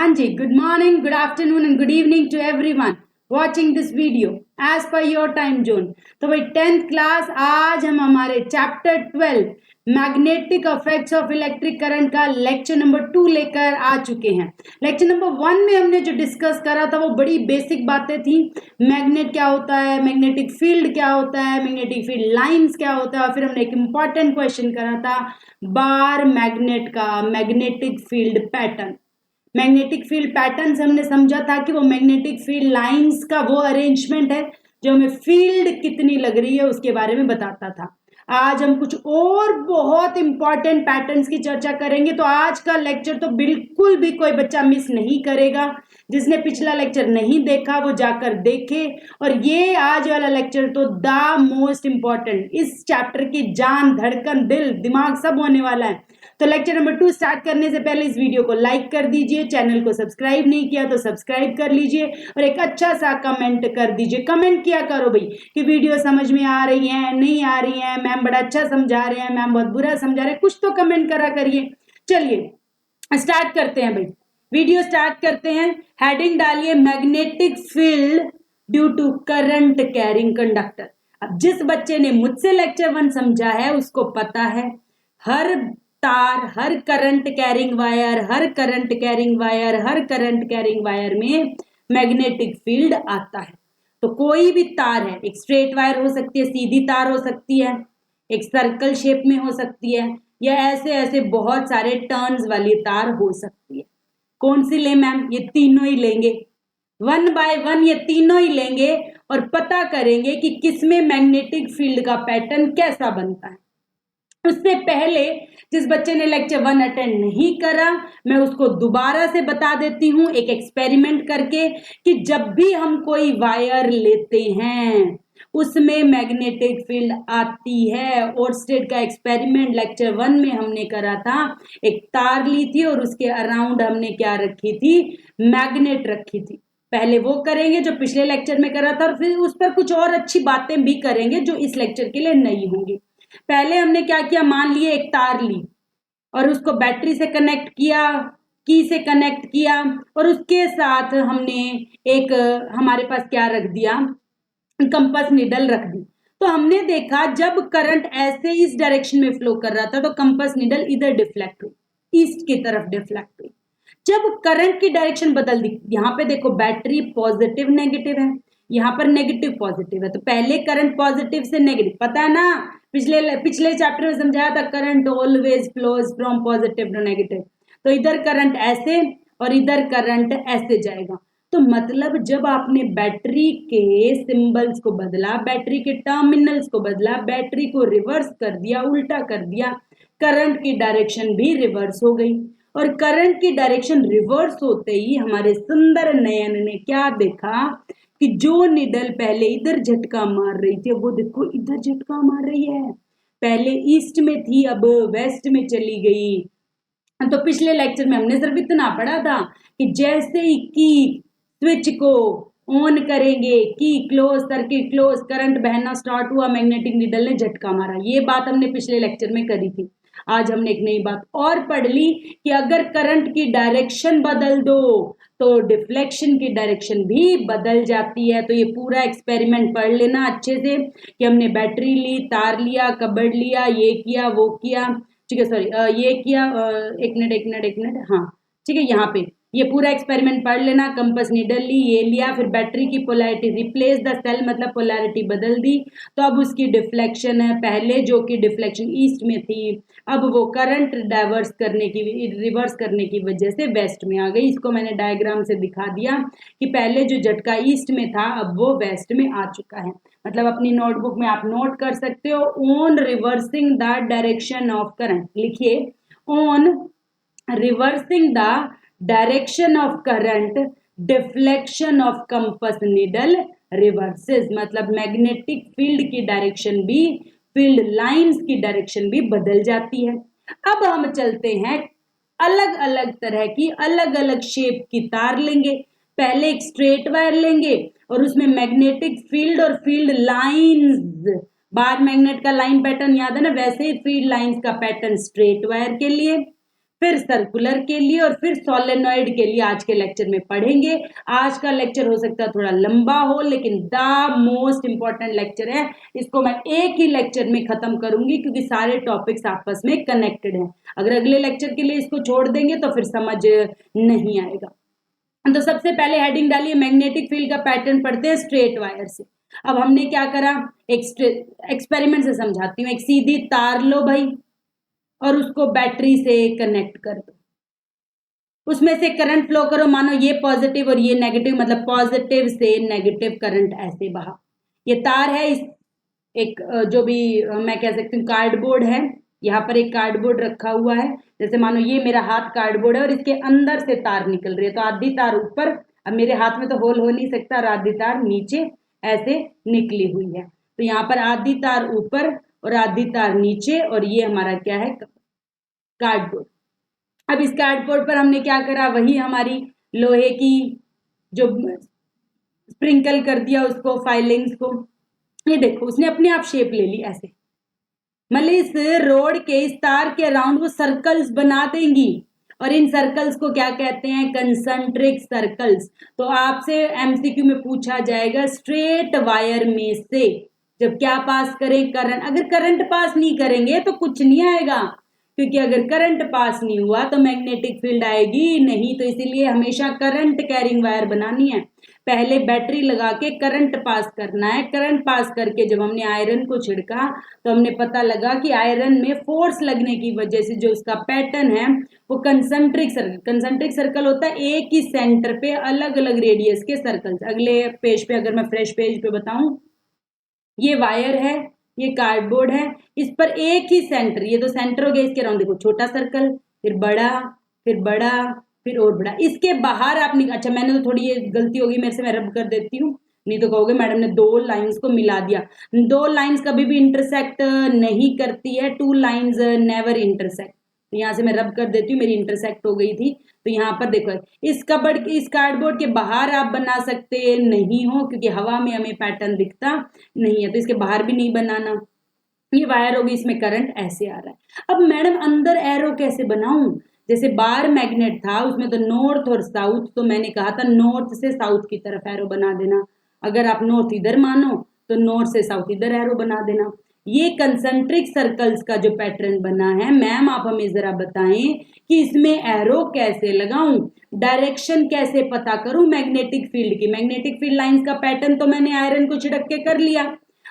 Hanji, good morning, good afternoon and good evening to everyone watching this video as per your time zone. तो भाई 10th class आज हम हमारे chapter 12 magnetic effects of electric current का lecture number 2 लेकर आ चुके हैं। Lecture number 1 में हमने जो डिस्कस करा था वो बड़ी बेसिक बातें थी। मैग्नेट क्या होता है, मैग्नेटिक फील्ड क्या होता है, मैग्नेटिक फील्ड लाइंस क्या होता है, और फिर हमने एक इम्पॉर्टेंट क्वेश्चन करा था बार मैग्नेट का magnetic field pattern. Magnetic field pattern से हमने समझा था कि वो मैग्नेटिक फील्ड लाइंस का वो अरेंजमेंट है जो हमें फील्ड कितनी लग रही है उसके बारे में बताता था। आज हम कुछ और बहुत इंपॉर्टेंट पैटर्न्स की चर्चा करेंगे। तो आज का लेक्चर तो बिल्कुल भी कोई बच्चा मिस नहीं करेगा। जिसने पिछला लेक्चर नहीं देखा वो जाकर देखे। और ये आज वाला लेक्चर तो द मोस्ट इंपॉर्टेंट, इस चैप्टर की जान, धड़कन, दिल, दिमाग सब होने वाला है। तो लेक्चर नंबर 2 स्टार्ट करने से पहले इस वीडियो को लाइक कर दीजिए, चैनल को सब्सक्राइब नहीं किया तो सब्सक्राइब कर लीजिए और एक अच्छा सा कमेंट कर दीजिए। कमेंट किया करो भाई कि वीडियो समझ में आ रही है, नहीं आ रही है, मैम बड़ा अच्छा समझा रहे हैं, मैम बहुत बुरा समझा रहे हैं, कुछ तो कमेंट करा करिए। चलिए स्टार्ट करते हैं भाई, वीडियो स्टार्ट करते हैं। हेडिंग डालिए magnetic field due to current carrying conductor. अब जिस बच्चे ने मुझसे लेक्चर 1 समझा है उसको पता है हर तार, हर करंट कैरिंग वायर, हर करंट कैरिंग वायर, हर करंट कैरिंग वायर में मैग्नेटिक फील्ड आता है। तो कोई भी तार है, एक स्ट्रेट वायर हो सकती है, सीधी तार हो सकती है, एक सर्कल शेप में हो सकती है, या ऐसे ऐसे बहुत सारे टर्न्स वाली तार हो सकती है। कौन सी ले मैम? ये तीनों ही लेंगे, 1 बाय 1 ये तीनों ही लेंगे और पता करेंगे कि किसमें मैग्नेटिक फील्ड का पैटर्न कैसा बनता है। उससे पहले जिस बच्चे ने लेक्चर 1 अटेंड नहीं करा मैं उसको दोबारा से बता देती हूं एक एक्सपेरिमेंट करके कि जब भी हम कोई वायर लेते हैं उसमें मैग्नेटिक फील्ड आती है। और स्टेट का एक्सपेरिमेंट लेक्चर 1 में हमने करा था, एक तार ली थी और उसके अराउंड हमने क्या रखी थी, मैग्नेट रखी थी। पहले वो करेंगे जो पिछले लेक्चर में करा था और फिर उस पर कुछ और अच्छी बातें भी करेंगे जो इस लेक्चर के लिए नई होंगी। पहले हमने क्या किया, मान लिए एक तार ली और उसको बैटरी से कनेक्ट किया, की से कनेक्ट किया और उसके साथ हमने एक हमारे पास क्या रख दिया, कंपास निडल रख दी। तो हमने देखा जब करंट ऐसे इस डायरेक्शन में फ्लो कर रहा था तो कंपास निडल इधर डिफ्लेक्ट हुई, ईस्ट की तरफ डिफ्लेक्ट हुई। जब करंट की डायरेक्शन बदल दी, यहाँ पे देखो बैटरी पॉजिटिव नेगेटिव है, यहाँ पर नेगेटिव पॉजिटिव है, तो पहले करंट पॉजिटिव से नेगेटिव, पता है ना, पिछले चैप्टर में समझाया था current always flows from positive to negative. तो इधर करंट ऐसे और इधर करंट ऐसे जाएगा। तो मतलब जब आपने बैटरी के सिंबल्स को बदला, बैटरी के टर्मिनल्स को बदला, बैटरी को रिवर्स कर दिया, उल्टा कर दिया, करंट की डायरेक्शन भी रिवर्स हो गई। और करंट की डायरेक्शन रिवर्स होते ही हमारे सुंदर नयन ने क्या देखा कि जो निडल पहले इधर झटका मार रही थी वो देखो इधर झटका मार रही है। पहले ईस्ट में थी अब वेस्ट में चली गई। तो पिछले लेक्चर में हमने सिर्फ इतना पढ़ा था कि जैसे ही की स्विच को ऑन करेंगे, की क्लोज, सर्किट क्लोज, करंट बहना स्टार्ट हुआ, मैग्नेटिक निडल ने झटका मारा। ये बात हमने पिछले लेक्चर में करी थी। आज हमने एक नई बात और पढ़ ली कि अगर करंट की डायरेक्शन बदल दो तो डिफ्लेक्शन की डायरेक्शन भी बदल जाती है। तो ये पूरा एक्सपेरिमेंट पढ़ लेना अच्छे से कि हमने बैटरी ली, तार लिया, कबर्ड लिया, ये किया, वो किया, ठीक है, सॉरी ये किया, एक मिनट, हाँ ठीक है, यहाँ पे ये पूरा एक्सपेरिमेंट पढ़ लेना। कंपास निडल ली, ये लिया, फिर बैटरी की पोलैरिटी रिप्लेस द सेल, मतलब पोलैरिटी बदल दी, तो अब उसकी डिफ्लेक्शन है, पहले जो कि डिफ्लेक्शन ईस्ट में थी अब वो करंट डाइवर्स करने की, रिवर्स करने की वजह से वेस्ट में आ गई। इसको मैंने डायग्राम से दिखा दिया कि पहले जो झटका ईस्ट में था अब वो वेस्ट में आ चुका है। मतलब अपनी नोटबुक में आप नोट कर सकते हो, on reversing the direction of current, लिखिए on reversing the direction of current deflection of compass needle reverses. मतलब मैग्नेटिक फील्ड की डायरेक्शन भी, फील्ड लाइंस की डायरेक्शन भी बदल जाती है। अब हम चलते हैं, अलग अलग तरह की अलग अलग शेप की तार लेंगे। पहले एक स्ट्रेट वायर लेंगे और उसमें मैग्नेटिक फील्ड और फील्ड लाइंस, बार मैग्नेट का लाइन पैटर्न याद है ना, वैसे ही फील्ड लाइंस का पैटर्न स्ट्रेट वायर के लिए। फिर सर्कुलर के लिए और फिर सोलेनॉइड के लिए आज के लेक्चर में पढ़ेंगे। आज का लेक्चर हो सकता है थोड़ा लंबा हो, लेकिन द मोस्ट इंपॉर्टेंट लेक्चर है। इसको मैं एक ही लेक्चर में खत्म करूंगी क्योंकि सारे टॉपिक्स आपस में कनेक्टेड हैं। अगर अगले लेक्चर के लिए इसको छोड़ देंगे तो फिर समझ नहीं आएगा। तो सबसे पहले हेडिंग डालिए, मैग्नेटिक फील्ड का पैटर्न पढ़ते हैं स्ट्रेट वायर से। अब हमने क्या करा, एक एक्सपेरिमेंट से समझाती हूँ। एक सीधी तार लो भाई और उसको बैटरी से कनेक्ट कर दो, उसमें से करंट फ्लो करो। मानो ये पॉजिटिव और ये नेगेटिव, मतलब पॉजिटिव से नेगेटिव करंट ऐसे बहा। ये तार है, इस एक जो भी मैं कह सकती हूँ कार्डबोर्ड है, यहाँ पर एक कार्डबोर्ड रखा हुआ है। जैसे मानो ये मेरा हाथ कार्डबोर्ड है और इसके अंदर से तार निकल रही है, तो आधी तार ऊपर, अब मेरे हाथ में तो होल हो नहीं सकता, और आधी तार नीचे ऐसे निकली हुई है। तो यहाँ पर आधी तार ऊपर और आधी तार नीचे, और ये हमारा क्या है, कार्डबोर्ड। अब इस कार्डबोर्ड पर हमने क्या करा, वही हमारी लोहे की जो स्प्रिंकल कर दिया उसको, फाइलिंग्स को। ये देखो उसने अपने आप शेप ले ली ऐसे, मतलब इस रोड के इस तार के अराउंड वो सर्कल्स बना देंगी, और इन सर्कल्स को क्या कहते हैं, कंसंट्रिक सर्कल्स। तो आपसे एमसीक्यू में पूछा जाएगा स्ट्रेट वायर में से जब क्या पास करें, करंट। अगर करंट पास नहीं करेंगे तो कुछ नहीं आएगा, क्योंकि अगर करंट पास नहीं हुआ तो मैग्नेटिक फील्ड आएगी नहीं। तो इसीलिए हमेशा करंट कैरिंग वायर बनानी है। पहले बैटरी लगा के करंट पास करना है। करंट पास करके जब हमने आयरन को छिड़का तो हमने पता लगा कि आयरन में फोर्स लगने की वजह से जो उसका पैटर्न है वो कंसंट्रिक सर्कल होता है, एक ही सेंटर पे अलग अलग रेडियस के सर्कल्स। अगले पेज पे अगर मैं फ्रेश पेज पे बताऊं, ये वायर है, ये कार्डबोर्ड है, इस पर एक ही सेंटर, ये तो सेंटर हो गया, इसके राउंड देखो छोटा सर्कल, फिर बड़ा, फिर बड़ा, फिर और बड़ा। इसके बाहर आपने, अच्छा मैंने तो थोड़ी ये गलती होगी मेरे से, मैं रब कर देती हूँ, नहीं तो कहोगे मैडम ने दो लाइंस को मिला दिया। दो लाइंस कभी भी इंटरसेक्ट नहीं करती है, टू लाइंस नेवर इंटरसेक्ट। तो यहाँ से मैं रब कर देती हूँ, मेरी इंटरसेक्ट हो गई थी। तो यहाँ पर देखो इस कार्डबोर्ड के बाहर आप बना सकते नहीं हो, क्योंकि हवा में हमें पैटर्न दिखता नहीं है, तो इसके बाहर भी नहीं बनाना। ये वायर होगी, इसमें करंट ऐसे आ रहा है। अब मैडम अंदर एरो कैसे बनाऊं, जैसे बार मैग्नेट था उसमें तो नॉर्थ और साउथ, तो मैंने कहा था नॉर्थ से साउथ की तरफ एरो बना देना। अगर आप नॉर्थ इधर मानो तो नॉर्थ से साउथ इधर एरो बना देना। ये कंसंट्रिक सर्कल्स का जो पैटर्न बना है, मैम आप हमें जरा बताएं कि इसमें एरो कैसे लगाऊं, डायरेक्शन कैसे पता करूं मैग्नेटिक फील्ड की। मैग्नेटिक फील्ड लाइंस का पैटर्न तो मैंने आयरन को छिड़क के कर लिया,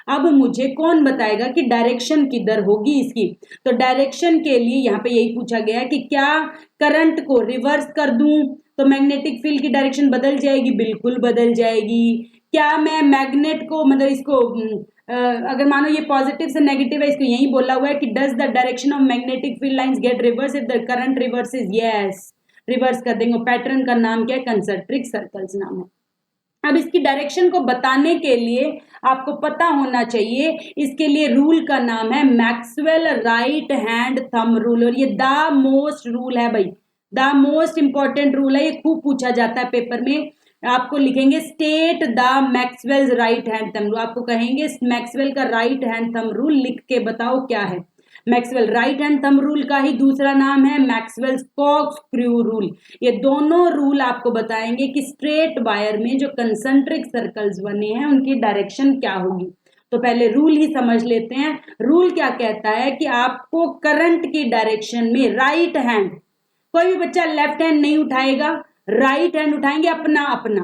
अब मुझे कौन बताएगा कि डायरेक्शन किधर होगी इसकी। तो डायरेक्शन के लिए यहाँ पे यही पूछा गया कि क्या करंट को रिवर्स कर दूं तो मैग्नेटिक फील्ड की डायरेक्शन बदल जाएगी, बिल्कुल बदल जाएगी। क्या मैं मैग्नेट को, मतलब इसको अगर मानो ये पॉजिटिव से नेगेटिव है, इसको यही बोला हुआ है कि does the direction of magnetic field lines get reverse if the current reverses, yes reverse कर देंगे। पैटर्न का नाम क्या है, कंसंट्रिक सर्कल्स नाम है। अब इसकी डायरेक्शन को बताने के लिए आपको पता होना चाहिए, इसके लिए रूल का नाम है Maxwell right hand thumb rule, और ये द मोस्ट रूल है भाई, द मोस्ट इंपॉर्टेंट रूल है, ये खूब पूछा जाता है पेपर में। आपको लिखेंगे state the Maxwell right hand thumb rule, आपको कहेंगे मैक्सवेल का राइट हैंड थंब रूल लिख के बताओ क्या है। Maxwell right hand thumb rule का ही दूसरा नाम है मैक्सवेल कॉर्कस्क्रू रूल। ये दोनों रूल आपको बताएंगे कि स्ट्रेट वायर में जो कंसंट्रिक सर्कल्स बने हैं उनकी डायरेक्शन क्या होगी। तो पहले रूल ही समझ लेते हैं। रूल क्या कहता है कि आपको करंट की डायरेक्शन में राइट हैंड, कोई भी बच्चा लेफ्ट हैंड नहीं उठाएगा, राइट हैंड उठाएंगे अपना अपना।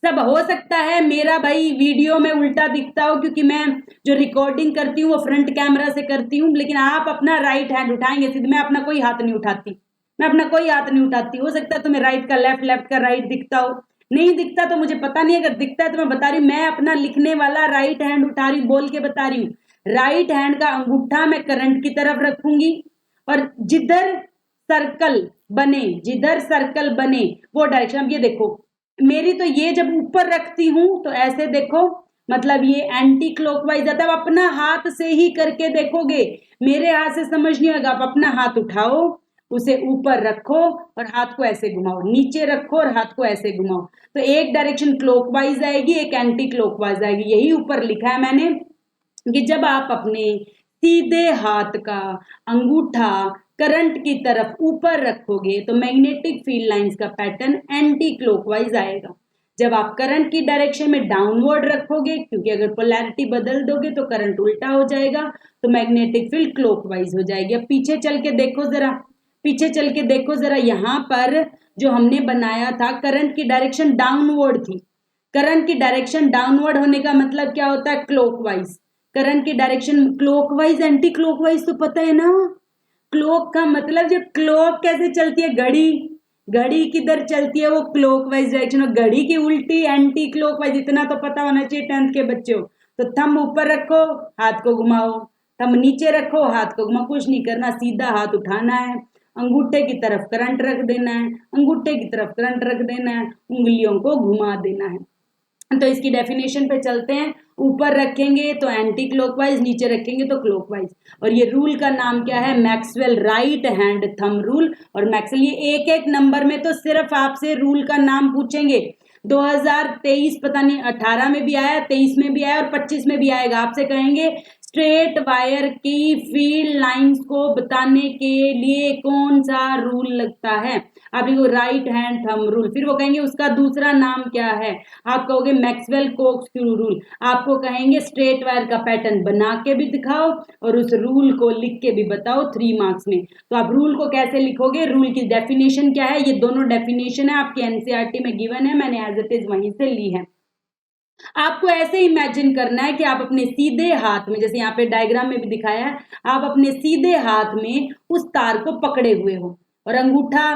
सब हो सकता है मेरा भाई वीडियो में उल्टा दिखता हो, क्योंकि मैं जो रिकॉर्डिंग करती हूँ वो फ्रंट कैमरा से करती हूँ, लेकिन आप अपना राइट हैंड उठाएंगे सीधे, मैं अपना कोई हाथ नहीं उठाती, मैं अपना कोई हाथ नहीं उठाती। हो सकता है तुम्हें राइट का लेफ्ट, लेफ्ट का राइट दिखता हो, नहीं दिखता तो मुझे पता नहीं, अगर दिखता है तो मैं बता रही हूँ, मैं अपना लिखने वाला राइट हैंड उठा रही हूँ, बोल के बता रही हूँ। राइट हैंड का अंगूठा मैं करंट की तरफ रखूंगी, और जिधर सर्कल बने, जिधर सर्कल बने वो डायरेक्शन। अब ये देखो मेरी तो ये जब ऊपर रखती हूं तो ऐसे देखो, मतलब ये एंटी क्लॉकवाइज आता है। आप अपना हाथ से ही करके देखोगे, मेरे हाथ से समझ नहीं होगा। आप अपना हाथ उठाओ, उसे ऊपर रखो और हाथ को ऐसे घुमाओ, नीचे रखो और हाथ को ऐसे घुमाओ, तो एक डायरेक्शन क्लॉकवाइज आएगी, एक एंटी क्लॉकवाइज आएगी। यही ऊपर लिखा है मैंने कि जब आप अपने सीधे हाथ का अंगूठा करंट की तरफ ऊपर रखोगे तो मैग्नेटिक फील्ड लाइंस का पैटर्न एंटी क्लॉकवाइज आएगा। जब आप करंट की डायरेक्शन में डाउनवर्ड रखोगे, क्योंकि अगर पोलैरिटी बदल दोगे तो करंट उल्टा हो जाएगा, तो मैग्नेटिक फील्ड क्लॉकवाइज हो जाएगी। अब पीछे चल के देखो जरा, पीछे चल के देखो जरा, यहाँ पर जो हमने बनाया था करंट की डायरेक्शन डाउनवर्ड थी। करंट की डायरेक्शन डाउनवर्ड होने का मतलब क्या होता है? क्लॉकवाइज। करंट की डायरेक्शन क्लॉकवाइज, एंटी क्लॉकवाइज तो पता है ना। क्लॉक का मतलब, जो क्लॉक कैसे चलती है, घड़ी, घड़ी किधर चलती है? वो क्लॉकवाइज डायरेक्शन। और घड़ी की उल्टी एंटी क्लॉकवाइज, इतना तो पता होना चाहिए 10th के बच्चों। तो थंब ऊपर रखो, हाथ को घुमाओ, थंब नीचे रखो, हाथ को घुमाओ, कुछ नहीं करना, सीधा हाथ उठाना है, अंगूठे की तरफ करंट रख देना है, अंगूठे की तरफ करंट रख देना है, उंगलियों को घुमा देना है। तो इसकी डेफिनेशन पे चलते हैं। ऊपर रखेंगे तो एंटी क्लॉकवाइज, नीचे रखेंगे तो क्लॉकवाइज। और ये रूल का नाम क्या है? Maxwell right hand thumb rule. और मैक्सवेल, ये एक एक नंबर में तो सिर्फ आपसे रूल का नाम पूछेंगे। 2023 पता नहीं 18 में भी आया, 23 में भी आया और 25 में भी आएगा। आपसे कहेंगे स्ट्रेट वायर की फील्ड लाइंस को बताने के लिए कौन सा रूल लगता है? आप लिखो राइट हैंड थंब रूल। फिर वो कहेंगे उसका दूसरा नाम क्या है? आप कहोगे मैक्सवेल कोर्कस्क्रू रूल। आपको कहेंगे स्ट्रेट वायर का पैटर्न बना के भी दिखाओ और उस रूल को लिख के भी बताओ 3 मार्क्स में। तो आप रूल को कैसे लिखोगे? रूल की डेफिनेशन क्या है? ये दोनों डेफिनेशन है आपके एनसीईआरटी में गिवन है, मैंने एज इट इज वहीं से ली है। आपको ऐसे इमेजिन करना है कि आप अपने सीधे हाथ में, जैसे यहाँ पे डायग्राम में भी दिखाया है, आप अपने सीधे हाथ में उस तार को पकड़े हुए हो और अंगूठा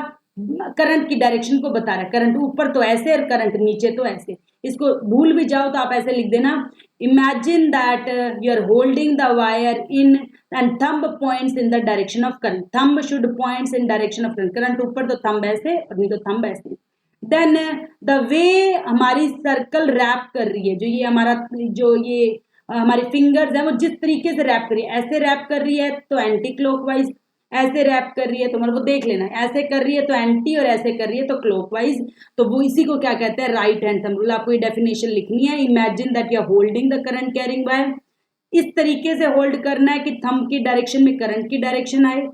करंट की डायरेक्शन को बता रहा है। करंट ऊपर तो ऐसे और करंट नीचे तो ऐसे। इसको भूल भी जाओ तो आप ऐसे लिख देना, imagine that you are holding the wire in and thumb points in the direction of current. Thumb should points in direction of current. Current ऊपर तो थंब ऐसे और नहीं तो थंब ऐसे। देन द वे हमारी सर्कल रैप कर रही है, जो ये हमारा, जो ये हमारी फिंगर्स है वो जिस तरीके से रैप कर रही है, ऐसे रैप कर रही है तो एंटी क्लॉकवाइज, ऐसे रैप कर रही है तो मतलब वो देख लेना, ऐसे कर रही है तो एंटी और ऐसे कर रही है तो क्लॉकवाइज। तो वो इसी को क्या कहते हैं? Right hand thumb rule. आपको ये डेफिनेशन लिखनी है। Imagine that you are holding the current carrying wire. इस तरीके से होल्ड करना है कि थंब की डायरेक्शन में करंट की डायरेक्शन आए,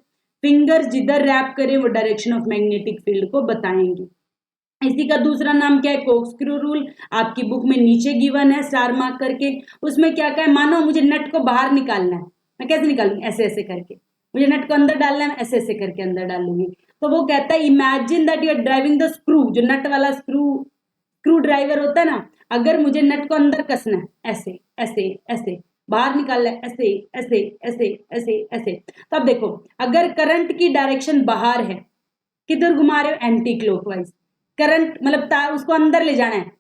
फिंगर्स जिधर रैप करे वो डायरेक्शन ऑफ मैग्नेटिक फील्ड को बताएंगी। इसी का दूसरा नाम क्या है? कोर्कस्क्रू रूल। आपकी बुक में नीचे गिवन है स्टार मार्क करके। उसमें क्या क्या है? मानो मुझे नट को बाहर निकालना है, मैं कैसे निकालूंगी? ऐसे ऐसे करके। मुझे नट को अंदर डालना है, मैं ऐसे ऐसे करके अंदर डालूंगी। तो वो कहता है imagine that you are driving the screw, जो नट वाला स्क्रू ड्राइवर होता है ना, अगर मुझे नट को अंदर कसना है, ऐसे ऐसे ऐसे, बाहर निकालना है, ऐसे ऐसे ऐसे ऐसे ऐसे। तो अब देखो, अगर करंट की डायरेक्शन बाहर है, किधर घुमा रहे हो? Anti clockwise. करंट मतलब तार, उसको अंदर ले जाना है,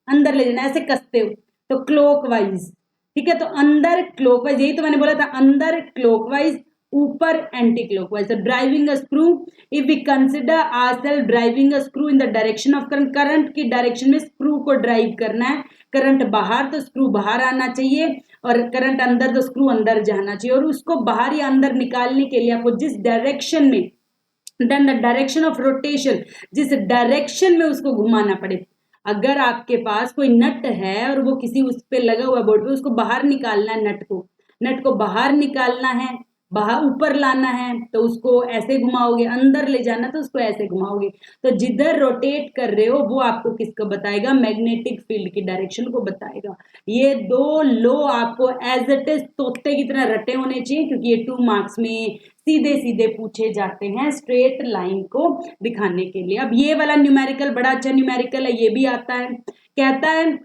अंदर ले जाना है, ऐसे कसते हो तो क्लॉकवाइज। ठीक है, तो अंदर क्लॉकवाइज, यही तो मैंने बोला था, अंदर क्लॉकवाइज, ऊपर एंटी क्लॉकवाइज। तो driving a screw, if we consider ourself driving a screw in the direction of current, current की डायरेक्शन में स्क्रू को ड्राइव करना है। करंट बाहर तो स्क्रू बाहर आना चाहिए, और करंट अंदर तो स्क्रू अंदर जाना चाहिए। और उसको बाहर या अंदर निकालने के लिए आपको जिस डायरेक्शन में, then the direction of rotation, जिस डायरेक्शन में उसको घुमाना पड़े। अगर आपके पास कोई नट है और वो किसी उस पे लगा हुआ बोर्ड पे, उसको बाहर निकालना है, नट को बाहर निकालना है, बाहर ऊपर लाना है तो उसको ऐसे घुमाओगे, अंदर ले जाना तो उसको ऐसे घुमाओगे। तो जिधर रोटेट कर रहे हो वो आपको किसको बताएगा? मैग्नेटिक फील्ड की डायरेक्शन को बताएगा। ये दो लो आपको एज इट इज तोते की तरह रटे होने चाहिए, क्योंकि ये 2 मार्क्स में सीधे सीधे पूछे जाते हैं स्ट्रेट लाइन को दिखाने के लिए। अब ये वाला न्यूमेरिकल बड़ा अच्छा न्यूमेरिकल है, ये भी आता है। कहता है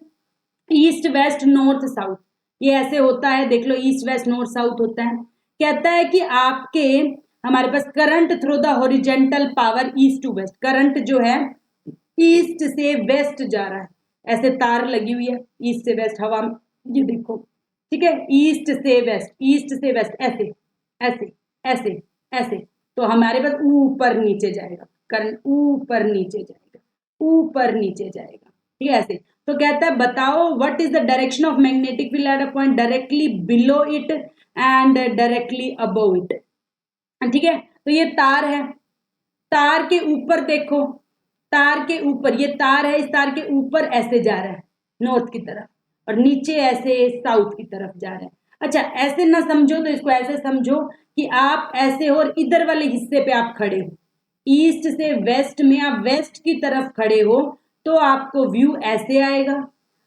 ईस्ट वेस्ट नॉर्थ साउथ, ये ऐसे होता है, देख लो, ईस्ट वेस्ट नॉर्थ साउथ होता है। कहता है कि आपके, हमारे पास current through the horizontal power east to west, current जो है ईस्ट से वेस्ट जा रहा है, ऐसे तार लगी हुई है ईस्ट से वेस्ट हवा में, ये देखो, ठीक है, ईस्ट से वेस्ट, ईस्ट से वेस्ट, ऐसे ऐसे ऐसे ऐसे। तो हमारे पास ऊपर नीचे जाएगा, करंट ऊपर नीचे जाएगा, ऊपर नीचे जाएगा, ठीक है, ऐसे। तो कहता है बताओ what is the direction of magnetic field at a point directly below it and directly above it. ठीक है, तो ये तार है, तार के ऊपर देखो, तार के ऊपर, ये तार है, इस तार के ऊपर ऐसे जा रहा है नॉर्थ की तरफ, और नीचे ऐसे साउथ की तरफ जा रहा है। अच्छा, ऐसे ना समझो तो इसको ऐसे समझो कि आप ऐसे हो और इधर वाले हिस्से पे आप खड़े हो, ईस्ट से वेस्ट में आप वेस्ट की तरफ खड़े हो तो आपको व्यू ऐसे आएगा।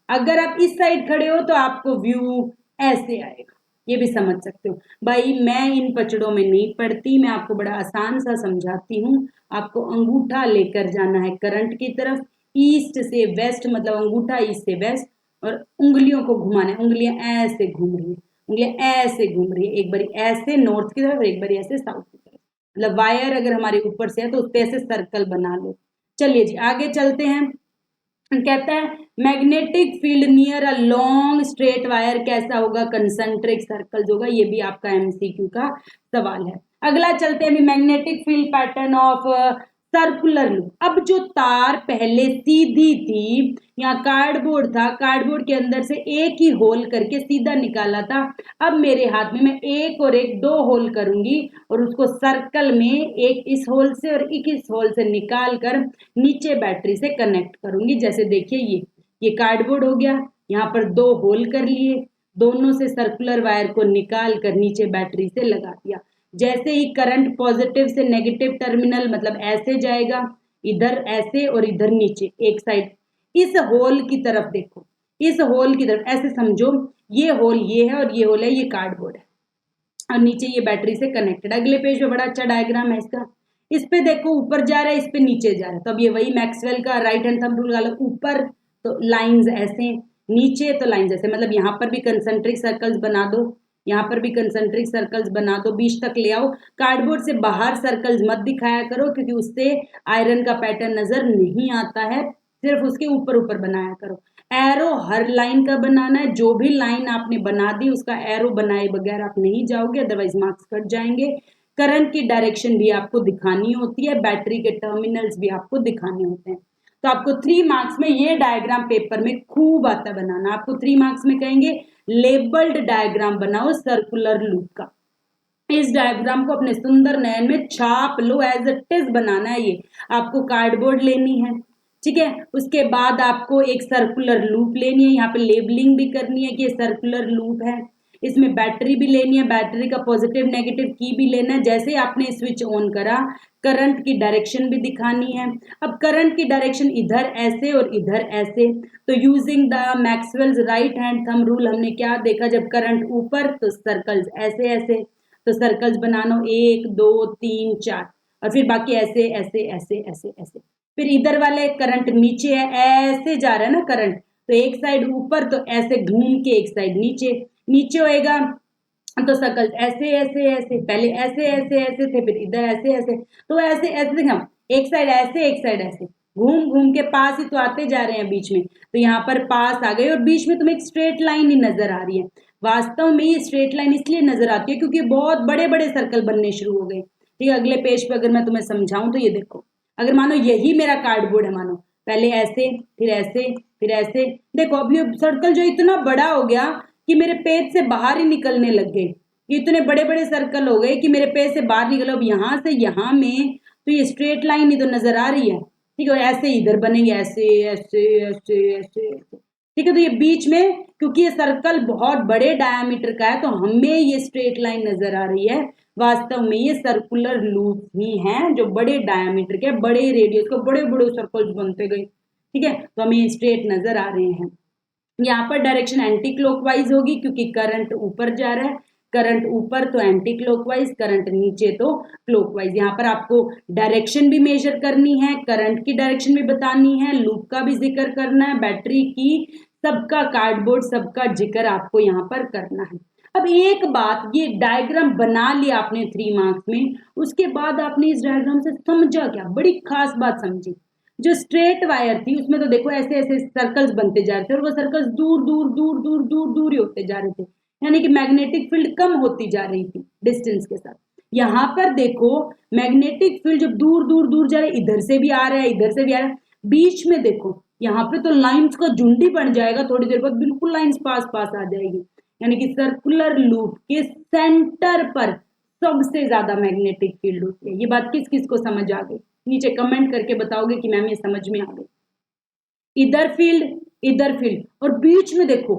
अगर आप इस साइड खड़े हो तो आपको व्यू ऐसे आएगा। ये भी समझ सकते हो। भाई मैं इन पचड़ों में नहीं पढ़ती, मैं आपको बड़ा आसान सा समझाती हूँ। आपको अंगूठा लेकर जाना है करंट की तरफ, ईस्ट से वेस्ट मतलब अंगूठा ईस्ट से वेस्ट, और उंगलियों को घुमाना है। उंगलियां ऐसे घूम रही है, उंगलियां ऐसे घूम रही है, एक बारी ऐसे नॉर्थ की तरफ, एक बारी ऐसे साउथ की तरफ। मतलब वायर अगर हमारे ऊपर से है तो उस पे ऐसे सर्कल बना लो। चलिए जी आगे चलते हैं। कहता है magnetic field near a long straight wire कैसा होगा, कंसंट्रिक सर्कल्स होगा। ये भी आपका एमसीक्यू का सवाल है। अगला चलते हैं magnetic field pattern of circular loop. अब जो तार पहले सीधी थी, यहाँ कार्डबोर्ड था, कार्डबोर्ड के अंदर से एक ही होल करके सीधा निकाला था। अब मेरे हाथ में मैं एक और एक दो होल करूंगी और उसको सर्कल में एक इस होल से और एक इस होल से निकाल कर नीचे बैटरी से कनेक्ट करूंगी। जैसे देखिए ये कार्डबोर्ड हो गया, यहाँ पर दो होल कर लिए, दोनों से सर्कुलर वायर को निकाल कर नीचे बैटरी से लगा दिया। जैसे ही करंट पॉजिटिव से नेगेटिव टर्मिनल मतलब ऐसे जाएगा, इधर ऐसे और इधर नीचे एक साइड, इस होल की तरफ देखो, इस होल की तरफ ऐसे समझो, ये होल ये है और ये होल है, ये कार्डबोर्ड है और नीचे ये बैटरी से कनेक्टेड। अगले पेज पे बड़ा अच्छा डायग्राम है इसका। इस पे देखो ऊपर जा रहा है, इस पे नीचे जा रहा है। तो अब ये वही मैक्सवेल का राइट हैंड थंब रूल वाला, ऊपर तो लाइंस ऐसे, नीचे तो लाइंस ऐसे। मतलब यहाँ पर भी कंसंट्रिक सर्कल्स बना दो, यहाँ पर भी कंसंट्रिक सर्कल्स बना दो, बीच तक ले आओ। कार्डबोर्ड से बाहर सर्कल्स मत दिखाया करो क्योंकि उससे आयरन का पैटर्न नजर नहीं आता है, सिर्फ उसके ऊपर ऊपर बनाया करो। एरो हर लाइन का बनाना है, जो भी लाइन आपने बना दी उसका एरो बनाए बगैर आप नहीं जाओगे, अदरवाइज मार्क्स कट जाएंगे। करंट की डायरेक्शन भी आपको दिखानी होती है, बैटरी के टर्मिनल्स भी आपको दिखाने होते हैं। तो आपको 3 मार्क्स में ये डायग्राम पेपर में खूब आता बनाना। आपको 3 मार्क्स में कहेंगे लेबल्ड डायग्राम बनाओ सर्कुलर लूप का। इस डायग्राम को अपने सुंदर नयन में छाप लो, एज इट इज बनाना है। ये आपको कार्डबोर्ड लेनी है, ठीक है। उसके बाद आपको एक सर्कुलर लूप लेनी है, यहाँ पे लेबलिंग भी करनी है कि ये सर्कुलर लूप है। इसमें बैटरी भी लेनी है, बैटरी का पॉजिटिव नेगेटिव की भी लेना है। जैसे आपने स्विच ऑन करा, करंट की डायरेक्शन भी दिखानी है। अब करंट की डायरेक्शन इधर ऐसे और इधर ऐसे, तो using the Maxwell's right hand thumb rule हमने क्या देखा, जब करंट ऊपर तो सर्कल्स ऐसे ऐसे, तो सर्कल्स बनाना 1 2 3 4, और फिर बाकी ऐसे ऐसे ऐसे ऐसे ऐसे। फिर इधर वाले करंट नीचे है, ऐसे जा रहा है ना करंट, तो एक साइड ऊपर तो ऐसे घूम के एक साइड नीचे, नीचे होएगा तो सर्कल ऐसे ऐसे ऐसे, पहले ऐसे ऐसे ऐसे थे, फिर इधर ऐसे ऐसे, तो ऐसे ऐसे हम एक साइड ऐसे एक साइड ऐसे घूम घूम के पास ही तो आते जा रहे हैं बीच में। तो यहाँ पर पास आ गए और बीच में तुम्हें एक स्ट्रेट लाइन ही नजर आ रही है। वास्तव में ये स्ट्रेट लाइन इसलिए नजर आती है क्योंकि बहुत बड़े बड़े सर्कल बनने शुरू हो गए। ठीक है, अगले पेज पे अगर मैं तुम्हें समझाऊं तो ये देखो, अगर मानो यही मेरा कार्डबोर्ड है, मानो पहले ऐसे फिर ऐसे फिर ऐसे, देखो अब ये सर्कल जो इतना बड़ा हो गया कि मेरे पेज से बाहर ही निकलने लग गए। ये इतने बड़े बड़े सर्कल हो गए कि मेरे पेज से बाहर निकलो। अब यहाँ से यहाँ में तो ये स्ट्रेट लाइन ही तो नजर आ रही है, ठीक है। ऐसे इधर बनेंगे, ऐसे ऐसे ऐसे ऐसे ऐसे, ठीक है। तो ये बीच में क्योंकि ये सर्कल बहुत बड़े डायमीटर का है तो हमें ये स्ट्रेट लाइन नजर आ रही है। वास्तव में ये सर्कुलर लूप ही हैं जो बड़े डायमीटर के, बड़े रेडियस को बड़े बड़े सर्कल्स बनते गए, ठीक है। तो हमें स्ट्रेट नजर आ रहे हैं। यहाँ पर डायरेक्शन एंटी क्लॉकवाइज होगी क्योंकि करंट ऊपर जा रहा है, करंट ऊपर तो एंटी क्लॉकवाइज, करंट नीचे तो क्लॉकवाइज। यहाँ पर आपको डायरेक्शन भी मेजर करनी है, करंट की डायरेक्शन भी बतानी है, लूप का भी जिक्र करना है, बैटरी की, सबका, कार्डबोर्ड सबका जिक्र आपको यहाँ पर करना है। अब एक बात, ये डायग्राम बना लिया आपने 3 मार्क्स में, उसके बाद आपने इस डायग्राम से समझा क्या, बड़ी खास बात समझी। जो स्ट्रेट वायर थी उसमें तो देखो ऐसे ऐसे सर्कल्स बनते जा रहे थे और वो सर्कल्स दूर दूर दूर दूर दूर दूर ही होते जा रहे थे, यानी कि मैग्नेटिक फील्ड कम होती जा रही थी डिस्टेंस के साथ। यहाँ पर देखो मैग्नेटिक फील्ड जब दूर दूर दूर जा रहा है, इधर से भी आ रहा है इधर से भी आ रहा है, बीच में देखो यहाँ पे तो लाइंस का झुंड ही बन जाएगा, थोड़ी देर बाद बिल्कुल लाइंस पास पास आ जाएगी। यानी कि सर्कुलर लूप के सेंटर पर सबसे ज्यादा मैग्नेटिक फील्ड होती है। ये बात किस किस को समझ आ गई, नीचे कमेंट करके बताओगे कि मैम ये समझ में आ गई। इधर फील्ड और बीच में देखो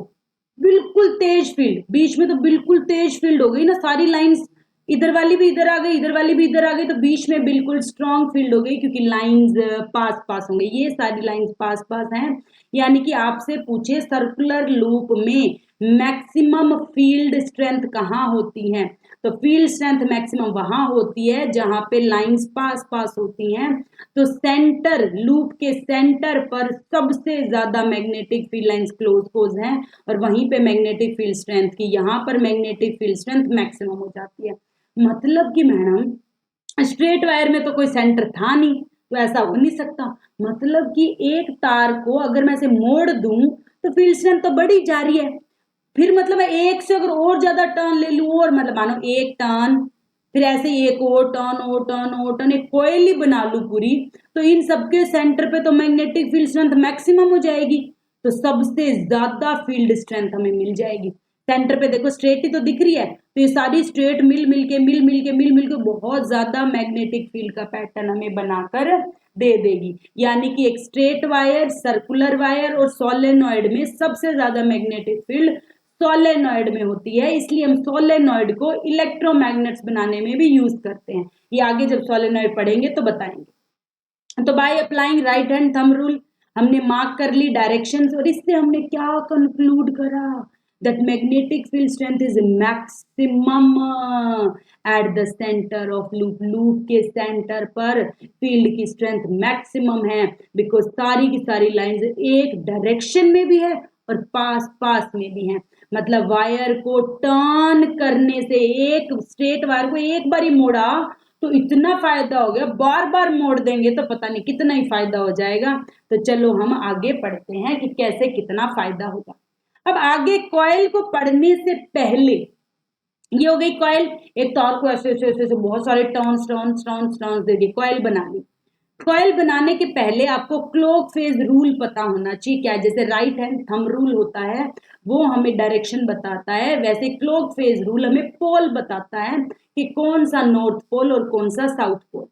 बिल्कुल तेज फील्ड, बीच में तो बिल्कुल तेज फील्ड हो गई ना, सारी लाइंस इधर वाली भी इधर आ गई, इधर वाली भी इधर आ गई, तो बीच में बिल्कुल स्ट्रॉन्ग फील्ड हो गई क्योंकि लाइंस पास पास होंगे, ये सारी लाइंस पास पास हैं। यानी कि आपसे पूछे सर्कुलर लूप में मैक्सिमम फील्ड स्ट्रेंथ कहाँ होती है, तो फील्ड स्ट्रेंथ मैक्सिमम वहां होती है जहां पे लाइंस पास पास होती हैं। तो सेंटर, लूप के सेंटर पर सबसे ज्यादा मैग्नेटिक फील्ड लाइंस क्लोज हैं, और वहीं पे मैग्नेटिक फील्ड स्ट्रेंथ की, यहाँ पर मैग्नेटिक फील्ड स्ट्रेंथ मैक्सिमम हो जाती है। मतलब कि मैडम स्ट्रेट वायर में तो कोई सेंटर था नहीं, तो ऐसा हो नहीं सकता। मतलब कि एक तार को अगर मैं इसे मोड़ दूं तो फील्ड स्ट्रेंथ तो बढ़ी जा रही है। फिर मतलब मैं एक से अगर और ज्यादा टर्न ले लूं, और मतलब मानो एक टर्न, फिर ऐसे एक और टर्न, और टर्न, और टर्न, एक कोयल ही बना लूं पूरी, तो इन सबके सेंटर पे तो मैग्नेटिक फील्ड स्ट्रेंथ मैक्सिमम हो जाएगी, तो सबसे ज्यादा फील्ड स्ट्रेंथ हमें मिल जाएगी। सेंटर पे देखो स्ट्रेट ही तो दिख रही है, तो ये सारी स्ट्रेट मिल मिल के बहुत ज्यादा मैग्नेटिक फील्ड का पैटर्न हमें बनाकर दे देगी। यानी कि एक स्ट्रेट वायर, सर्कुलर वायर और सोलेनॉइड में सबसे ज्यादा मैग्नेटिक फील्ड सोलेनॉइड में होती है, इसलिए हम सोलेनॉइड को इलेक्ट्रोमैग्नेट्स बनाने में भी यूज करते हैं। ये आगे जब सोलेनॉइड पढ़ेंगे तो बताएंगे। तो by applying right hand thumb rule हमने मार्क कर ली डायरेक्शंस, और इससे हमने क्या कंक्लूड करा, that magnetic field strength is maximum at the centre of loop, loop के सेंटर पर फील्ड की स्ट्रेंथ मैक्सिमम है, बिकॉज सारी की सारी लाइंस एक डायरेक्शन में भी है और पास पास में भी है। मतलब वायर को टर्न करने से, एक स्ट्रेट वायर को एक बार ही मोड़ा तो इतना फायदा हो गया, बार बार मोड़ देंगे तो पता नहीं कितना ही फायदा हो जाएगा। तो चलो हम आगे पढ़ते हैं कि कैसे कितना फायदा होगा। अब आगे कॉइल को पढ़ने से पहले, ये हो गई कॉइल, एक तार को ऐसे ऐसे ऐसे बहुत सारे टर्न्स टर्न्स टर्न्स टर्न्स दे दिए, कॉइल बना ली। कॉइल बनाने के पहले आपको क्लॉक फेज रूल पता होना चाहिए, क्या जैसे राइट हैंड थंब रूल होता है वो हमें डायरेक्शन बताता है, वैसे क्लॉक फेज रूल हमें पोल बताता है कि कौन सा नॉर्थ पोल और कौन सा साउथ पोल।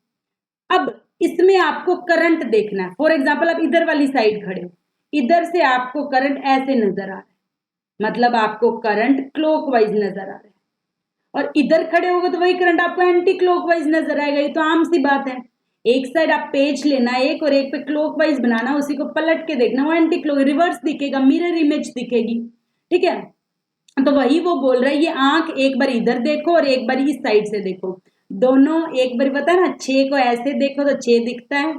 अब इसमें आपको करंट देखना है। फॉर एग्जाम्पल आप इधर वाली साइड खड़े हो, इधर से आपको करंट ऐसे नजर आ रहा है, मतलब आपको करंट क्लॉकवाइज नजर आ रहा है, और इधर खड़े होगे तो वही करंट आपको एंटी क्लॉकवाइज नजर आएगा, ये तो आम सी बात है। एक साइड आप पेज लेना एक, और एक पे क्लॉकवाइज बनाना, उसी को पलट के देखना, वो एंटी क्लॉक रिवर्स दिखेगा, मिरर इमेज दिखेगी, ठीक है। तो वही वो बोल रहा है, ये आंख एक बार इधर देखो और एक बार इस साइड से देखो, दोनों एक बार पता है ना, 6 को ऐसे देखो तो 6 दिखता है,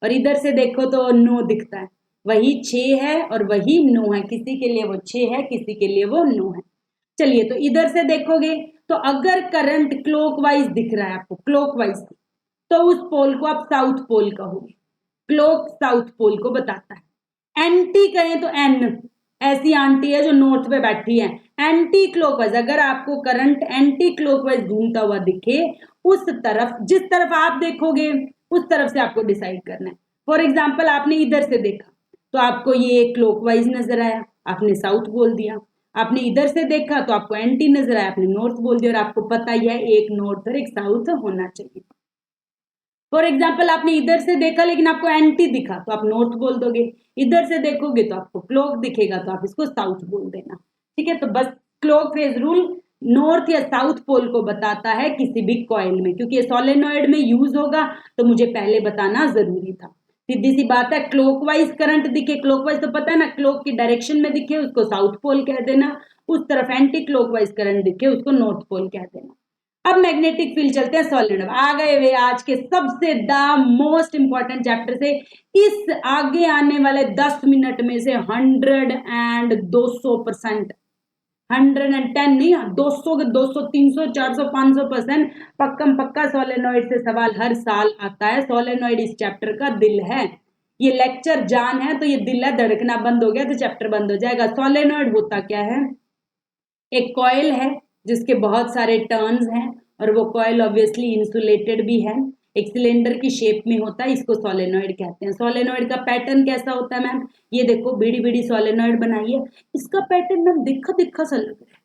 और इधर से देखो तो 9 दिखता है। वही 6 है और वही 9 है, किसी के लिए वो 6 है, किसी के लिए वो 9 है। चलिए तो इधर से देखोगे तो अगर करंट क्लॉकवाइज दिख रहा है आपको, क्लॉकवाइज, तो उस पोल को आप साउथ पोल कहोगे, क्लॉक साउथ पोल को बताता है। एंटी कहें तो एन, ऐसी आंटी है जो नॉर्थ पे बैठी है, एंटी क्लॉकवाइज, अगर आपको करंट एंटी क्लॉकवाइज घूमता हुआ दिखे, उस तरफ, जिस तरफ आप देखोगे उस तरफ से आपको डिसाइड करना है। फॉर एग्जाम्पल आपने इधर से देखा तो आपको ये क्लॉकवाइज नजर आया, आपने साउथ बोल दिया। आपने इधर से देखा तो आपको एंटी नजर आया, आपने नॉर्थ बोल दिया, और आपको पता ही है एक नॉर्थ और एक साउथ होना चाहिए। फॉर एग्जाम्पल आपने इधर से देखा लेकिन आपको एंटी दिखा तो आप नॉर्थ बोल दोगे, इधर से देखोगे तो आपको क्लॉक दिखेगा तो आप इसको साउथ बोल देना, ठीक है। तो बस क्लॉक फेज रूल नॉर्थ या साउथ पोल को बताता है किसी भी कॉइल में, क्योंकि ये सोलेनॉइड में यूज होगा तो मुझे पहले बताना जरूरी था। सीधी सी बात है, क्लॉकवाइज करंट दिखे, क्लॉकवाइज तो पता है ना, क्लॉक की डायरेक्शन में दिखे उसको साउथ पोल कह देना, उस तरफ एंटी क्लॉकवाइज करंट दिखे उसको नॉर्थ पोल कह देना। अब मैग्नेटिक फील्ड चलते हैं सॉलिड, आ गए वे आज के सबसे द मोस्ट इंपॉर्टेंट चैप्टर से। इस आगे आने वाले 10 मिनट में से 100 एंड 200%, 110 नहीं, 200 के 200, 300, 400, 500% पक्कम पक्का सोलेनॉइड से सवाल हर साल आता है। सोलेनॉइड इस चैप्टर का दिल है, ये लेक्चर जान है तो ये दिल है, धड़कना बंद हो गया तो चैप्टर बंद हो जाएगा। सोलेनॉइड होता क्या है, एक कॉइल है जिसके बहुत सारे टर्न्स हैं, और वो कॉइल ऑब्वियसली इंसुलेटेड भी है, एक सिलेंडर की शेप में होता है, इसको सोलेनॉइड कहते हैं। सोलेनॉइड का पैटर्न कैसा होता है मैम, ये देखो बीड़ी बीड़ी सोलेनॉइड बनाई है, इसका पैटर्न मैम दिखा दिखा सा लग रहा है,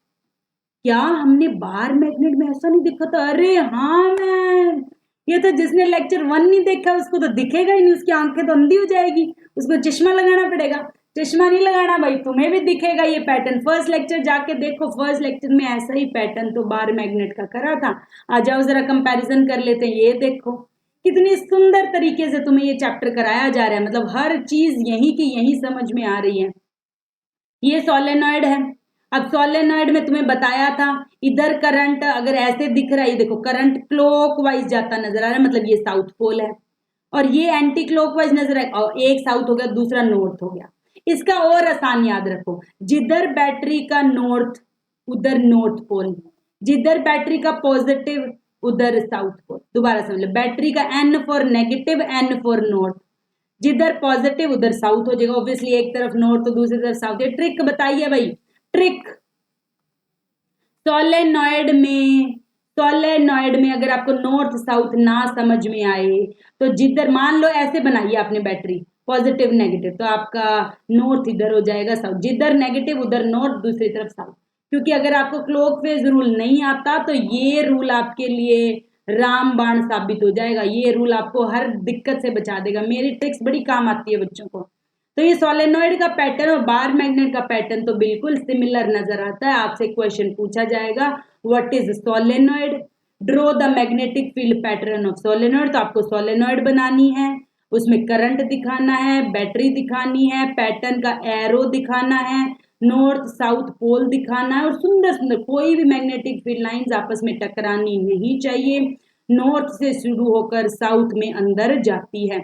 क्या हमने बार मैग्नेट में ऐसा नहीं दिखा था? अरे हाँ मैम, ये तो जिसने लेक्चर 1 नहीं देखा उसको तो दिखेगा ही नहीं, उसकी आंखें तो अंधी हो जाएगी, उसको चश्मा लगाना पड़ेगा। चश्मा नहीं लगाना भाई, तुम्हें भी दिखेगा ये पैटर्न। फर्स्ट लेक्चर जाके देखो, फर्स्ट लेक्चर में ऐसा ही पैटर्न तो बार मैग्नेट का करा था। आ जाओ जरा कंपैरिजन कर लेते हैं। ये देखो कितनी सुंदर तरीके से तुम्हें ये चैप्टर कराया जा रहा है, मतलब हर चीज यही की यही समझ में आ रही है। ये सोलेनॉइड है। अब सोलेनॉइड में तुम्हें बताया था इधर करंट अगर ऐसे दिख रहा है, देखो करंट क्लॉकवाइज जाता नजर आ रहा है, मतलब ये साउथ पोल है। और ये एंटी क्लॉकवाइज नजर है, और एक साउथ हो गया दूसरा नॉर्थ हो गया। इसका और आसान याद रखो, जिधर बैटरी का नॉर्थ उधर नॉर्थ पोल, जिधर बैटरी का पॉजिटिव उधर साउथ पोल। दोबारा समझ लो, बैटरी का N for negative, N for north, जिधर पॉजिटिव उधर साउथ हो जाएगा। ऑब्वियसली एक तरफ नॉर्थ तो दूसरी तरफ साउथ। ये ट्रिक बताइए भाई, ट्रिक। सोलेनॉइड में अगर आपको नॉर्थ साउथ ना समझ में आए तो जिधर, मान लो ऐसे बनाइए आपने बैटरी पॉजिटिव नेगेटिव, तो आपका नॉर्थ इधर हो जाएगा साउथ, जिधर नेगेटिव उधर नॉर्थ दूसरी तरफ साउथ। क्योंकि अगर आपको क्लॉकवाइज रूल नहीं आता तो ये रूल आपके लिए रामबाण साबित हो जाएगा। ये रूल आपको हर दिक्कत से बचा देगा। मेरी ट्रिक्स बड़ी काम आती है बच्चों को। तो ये सोलेनॉइड का पैटर्न और बार मैग्नेट का पैटर्न तो बिल्कुल सिमिलर नजर आता है। आपसे क्वेश्चन पूछा जाएगा, what is solenoid, draw the magnetic field pattern of solenoid. तो आपको सोलेनॉइड बनानी है, उसमें करंट दिखाना है, बैटरी दिखानी है, पैटर्न का एरो दिखाना है, नॉर्थ साउथ पोल दिखाना है, और सुंदर सुंदर कोई भी मैग्नेटिक फील्ड लाइंस आपस में टकरानी नहीं चाहिए। नॉर्थ से शुरू होकर साउथ में अंदर जाती है,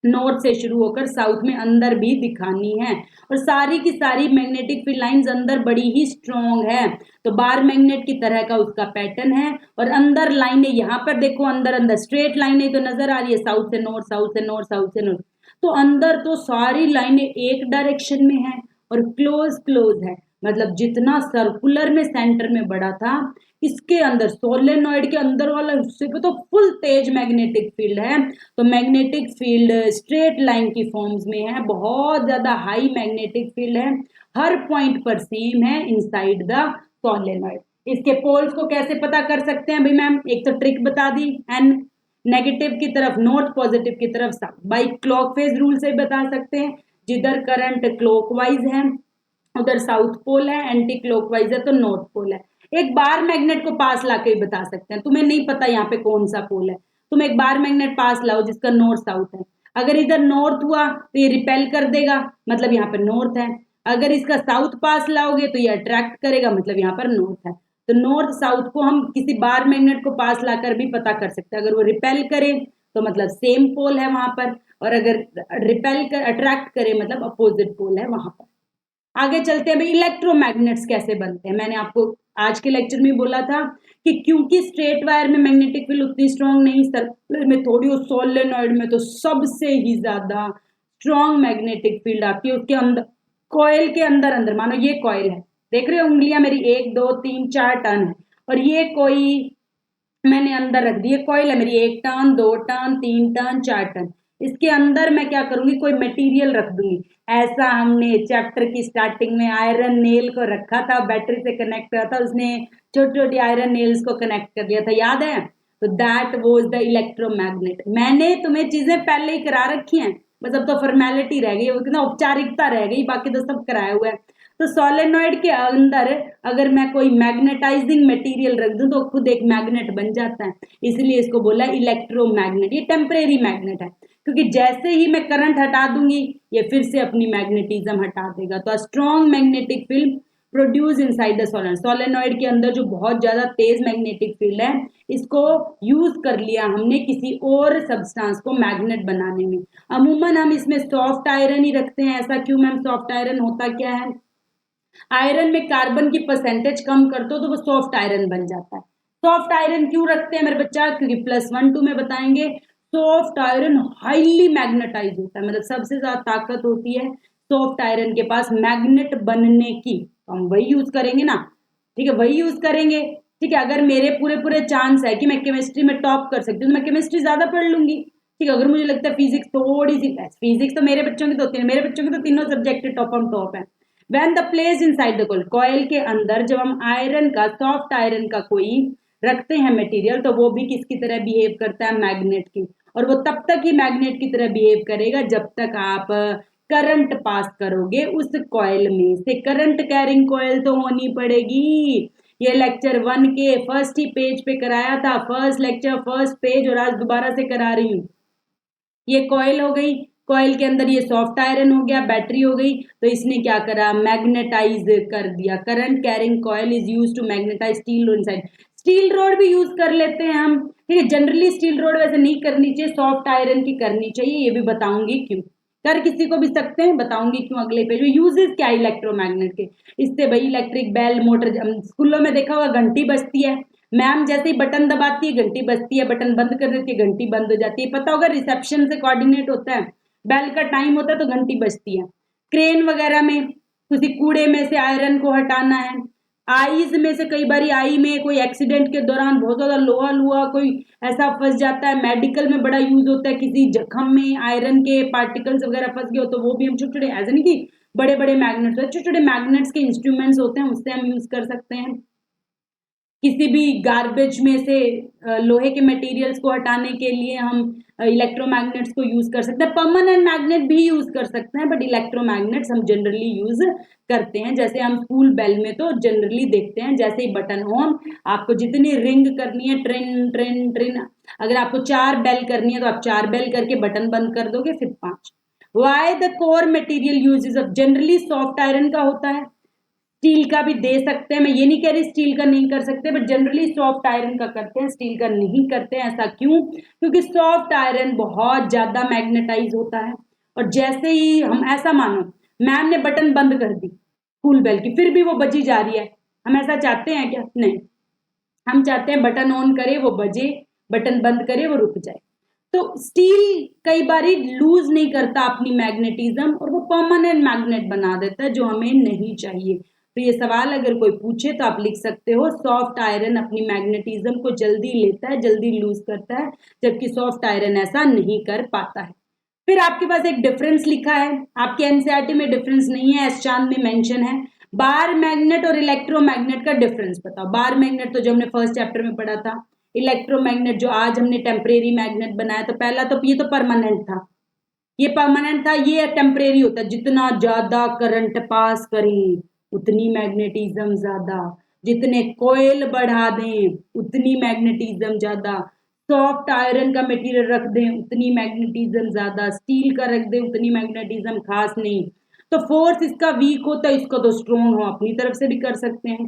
नॉर्थ से शुरू होकर साउथ में अंदर भी दिखानी है। और सारी की सारी मैग्नेटिक फील्ड लाइंस अंदर बड़ी ही स्ट्रॉन्ग है। तो बार मैग्नेट की तरह का उसका पैटर्न है। और अंदर लाइनें यहाँ पर देखो, अंदर अंदर स्ट्रेट लाइनें तो नजर आ रही है, साउथ से नॉर्थ, साउथ से नॉर्थ, साउथ से नॉर्थ। तो अंदर तो सारी लाइनें एक डायरेक्शन में है और क्लोज क्लोज है, मतलब जितना सर्कुलर में सेंटर में बड़ा था, इसके अंदर सोलेनॉइड के अंदर वाला हिस्से पे तो फुल तेज मैग्नेटिक फील्ड है। तो मैग्नेटिक फील्ड स्ट्रेट लाइन की फॉर्म्स में है, बहुत ज्यादा हाई मैग्नेटिक फील्ड है, हर पॉइंट पर सेम है इनसाइड द सोलेनॉइड। इसके पोल्स को कैसे पता कर सकते हैं भाई मैम, एक तो ट्रिक बता दी, एन नेगेटिव की तरफ नॉर्थ, पॉजिटिव की तरफ साउथ, बाई क्लॉकवाइज रूल से बता सकते हैं। जिधर करंट क्लॉकवाइज है उधर साउथ पोल है, एंटी क्लॉकवाइज है तो नॉर्थ पोल है। एक बार मैग्नेट को पास लाके भी बता सकते हैं, तुम्हें नहीं पता यहाँ पे कौन सा पोल है, तुम एक बार मैग्नेट पास लाओ जिसका नॉर्थ साउथ है। अगर इधर नॉर्थ हुआ तो ये रिपेल कर देगा, मतलब यहाँ पर नॉर्थ है। अगर इसका साउथ पास लाओगे तो ये अट्रैक्ट करेगा, मतलब यहाँ पर नॉर्थ है। तो नॉर्थ साउथ को हम किसी बार मैग्नेट को पास लाकर भी पता कर सकते हैं। अगर वो रिपेल करे तो मतलब सेम पोल है वहां पर, और अगर रिपेल कर अट्रैक्ट करे मतलब अपोजिट पोल है वहां पर। आगे चलते हैं भाई, इलेक्ट्रोमैग्नेट्स कैसे बनते हैं। मैंने आपको आज के लेक्चर में बोला था कि क्योंकि स्ट्रेट वायर में मैग्नेटिक फील्ड उतनी स्ट्रांग नहीं, सर्कुलर में थोड़ी, और सोलेनॉइड में तो सबसे ही ज्यादा स्ट्रांग मैग्नेटिक फील्ड आती है। उसके अंदर कॉइल के अंदर अंदर, मानो ये कॉइल है, देख रहे हो उंगलियां मेरी 1 2 3 4 टर्न है, और ये कोई मैंने अंदर रख दी है, कॉइल है मेरी 1 टर्न 2 टर्न 3 टर्न 4 टर्न। इसके अंदर मैं क्या करूंगी, कोई मटेरियल रख दूंगी। ऐसा हमने चैप्टर की स्टार्टिंग में आयरन नेल को रखा था, बैटरी से कनेक्ट किया था, उसने छोटी छोटी आयरन नेल्स को कनेक्ट कर दिया था, याद है। तो दैट वाज द इलेक्ट्रोमैग्नेट। मैंने तुम्हें चीजें पहले ही करा रखी हैं, बस अब तो फॉर्मेलिटी रह गई, वो कितना औपचारिकता रह गई, बाकी तो सब कराया हुआ है। तो सोलेनॉइड के अंदर अगर मैं कोई मैग्नेटाइजिंग मटेरियल रख दूं तो खुद एक मैग्नेट बन जाता है, इसलिए इसको बोला इलेक्ट्रोमैग्नेट। ये टेम्परेरी मैग्नेट है, क्योंकि जैसे ही मैं करंट हटा दूंगी ये फिर से अपनी मैग्नेटिज्म हटा देगा। तो strong magnetic field produce inside the solenoid. Solenoid के अंदर जो बहुत ज्यादा तेज मैग्नेटिक फील्ड है, इसको यूज कर लिया हमने किसी और सब्सटेंस को मैग्नेट बनाने में। अमूमन हम इसमें सॉफ्ट आयरन ही रखते हैं। ऐसा क्यों मैम, सॉफ्ट आयरन होता क्या है, आयरन में कार्बन की परसेंटेज कम कर दो तो वो सॉफ्ट आयरन बन जाता है। सॉफ्ट आयरन क्यों रखते हैं मेरे बच्चा, क्योंकि +1 2 में बताएंगे सॉफ्ट आयरन हाईली मैग्नेटाइज होता है, मतलब सबसे ज्यादा ताकत होती है सॉफ्ट आयरन के पास मैग्नेट बनने की। तो हम वही यूज करेंगे ना, ठीक है, वही यूज करेंगे। ठीक है, अगर मेरे पूरे पूरे चांस है कि मैं केमिस्ट्री में टॉप कर सकती हूँ तो मैं केमिस्ट्री ज्यादा पढ़ लूंगी। ठीक है, अगर मुझे लगता है फिजिक्स थोड़ी सी, फिजिक्स तो मेरे बच्चों की तो होती है, मेरे बच्चों की तो तीनों सब्जेक्ट टॉप ऑन टॉप है। When the place inside the coil, coil के अंदर जब हम आयरन का, सॉफ्ट आयरन का कोई रखते हैं मटेरियल, तो वो भी किसकी तरह बिहेव करता है, मैग्नेट की। और वो तब तक ही मैग्नेट की तरह बिहेव करेगा जब तक आप करंट पास करोगे उस कॉइल में से। करंट कैरिंग कॉइल तो होनी पड़ेगी। ये लेक्चर 1 के फर्स्ट ही पेज पे कराया था, फर्स्ट लेक्चर फर्स्ट पेज, और आज दोबारा से करा रही हूँ। ये कॉइल हो गई, कॉइल के अंदर ये सॉफ्ट आयरन हो गया, बैटरी हो गई, तो इसने क्या करा, मैग्नेटाइज कर दिया। Current carrying coil is use to magnetise steel rod inside. Steel rod भी यूज कर लेते हैं हम, ठीक है। जनरली स्टील रोड वैसे नहीं करनी चाहिए, सॉफ्ट आयरन की करनी चाहिए, ये भी बताऊंगी क्यों। कर किसी को भी सकते हैं, बताऊंगी क्यों अगले पेज में। यूजेस क्या इलेक्ट्रोमैग्नेट के, इससे भाई इलेक्ट्रिक बेल, मोटर, स्कूलों में देखा होगा घंटी बजती है, मैम जैसे ही बटन दबाती है घंटी बजती है, बटन बंद कर देती है घंटी बंद हो जाती है। पता होगा रिसेप्शन से कोऑर्डिनेट होता है, बेल का टाइम होता है तो घंटी बजती है। क्रेन वगैरह में किसी कूड़े में से आयरन को हटाना है। आईज में से कई बार आई में कोई एक्सीडेंट के दौरान बहुत ज्यादा लोहा लुहा कोई ऐसा फंस जाता है, मेडिकल में बड़ा यूज होता है, किसी जख्म में आयरन के पार्टिकल्स वगैरह फंस गए हो तो वो भी हम छोटे छोटे, ऐसा नहीं कि बड़े बड़े मैग्नेट्स, छोटे छोटे मैग्नेट्स के इंस्ट्रूमेंट्स होते हैं, उससे हम यूज कर सकते हैं। किसी भी गार्बेज में से लोहे के मटेरियल्स को हटाने के लिए हम इलेक्ट्रोमैग्नेट्स को यूज कर सकते हैं। परमानेंट मैग्नेट भी यूज कर सकते हैं, बट इलेक्ट्रोमैग्नेट्स हम जनरली यूज करते हैं। जैसे हम स्कूल बेल में तो जनरली देखते हैं, जैसे ही बटन ऑन, आपको जितनी रिंग करनी है, ट्रिन ट्रिन ट्रिन, अगर आपको 4 बेल करनी है तो आप 4 बेल करके बटन बंद कर दोगे, फिर 5। Why the core material usages of, generally soft iron का होता है, स्टील का भी दे सकते हैं, मैं ये नहीं कह रही स्टील का नहीं कर सकते, बट जनरली सॉफ्ट आयरन का करते हैं, स्टील का नहीं करते हैं। ऐसा क्यों? क्योंकि सॉफ्ट आयरन बहुत ज्यादा मैग्नेटाइज होता है, और जैसे ही हम, ऐसा मानो मैम ने बटन बंद कर दी स्कूल बेल की, फिर भी वो बजी जा रही है, हम ऐसा चाहते हैं क्या? नहीं, हम चाहते हैं बटन ऑन करे वो बजे, बटन बंद करे वो रुक जाए। तो स्टील कई बार लूज नहीं करता अपनी मैग्नेटिज्म, और वो परमानेंट मैग्नेट बना देता है, जो हमें नहीं चाहिए। तो ये सवाल अगर कोई पूछे तो आप लिख सकते हो, सॉफ्ट आयरन अपनी मैग्नेटिज्म को जल्दी लेता है, जल्दी लूज करता है, जबकि सॉफ्ट आयरन ऐसा नहीं कर पाता है। फिर आपके पास एक डिफरेंस लिखा है, आपके एनसीईआरटी में डिफरेंस नहीं है, एस चांद में मेंशन है। बार मैग्नेट और इलेक्ट्रोमैग्नेट का डिफरेंस बताओ। बार मैग्नेट तो जो हमने फर्स्ट चैप्टर में पढ़ा था, इलेक्ट्रोमैग्नेट जो आज हमने टेम्परेरी मैग्नेट बनाया, तो पहला तो ये तो परमानेंट था, ये परमानेंट था, ये टेम्परेरी होता है। जितना ज्यादा करंट पास करें उतनी मैग्नेटिज्म ज्यादा, जितने कोयल बढ़ा दें उतनी मैग्नेटिज्म ज्यादा, सॉफ्ट आयरन का मटेरियल रख दें उतनी मैग्नेटिज्म ज्यादा, स्टील का रख दें उतनी मैग्नेटिज्म खास नहीं। तो फोर्स इसका वीक होता है, इसका तो स्ट्रॉन्ग हो, अपनी तरफ से भी कर सकते हैं।